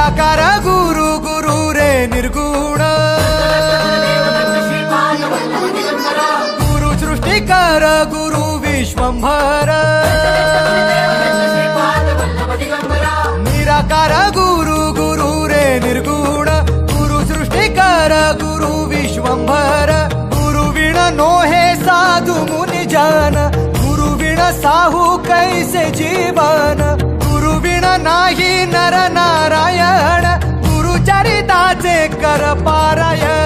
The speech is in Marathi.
निराकार गुरु गुरु रे निर्गुण गुरु सृष्टिकर गुरु विश्वंभर निराकार गुरु गुरु रे निर्गुण गुरु सृष्टिकर गुरु विश्वंभर गुरु विण नोहे साधु मुनि जन गुरु विण साहू कैसे जीवन गुरु विण नाही नर नारायण गुरु चरिताचे कर पारायण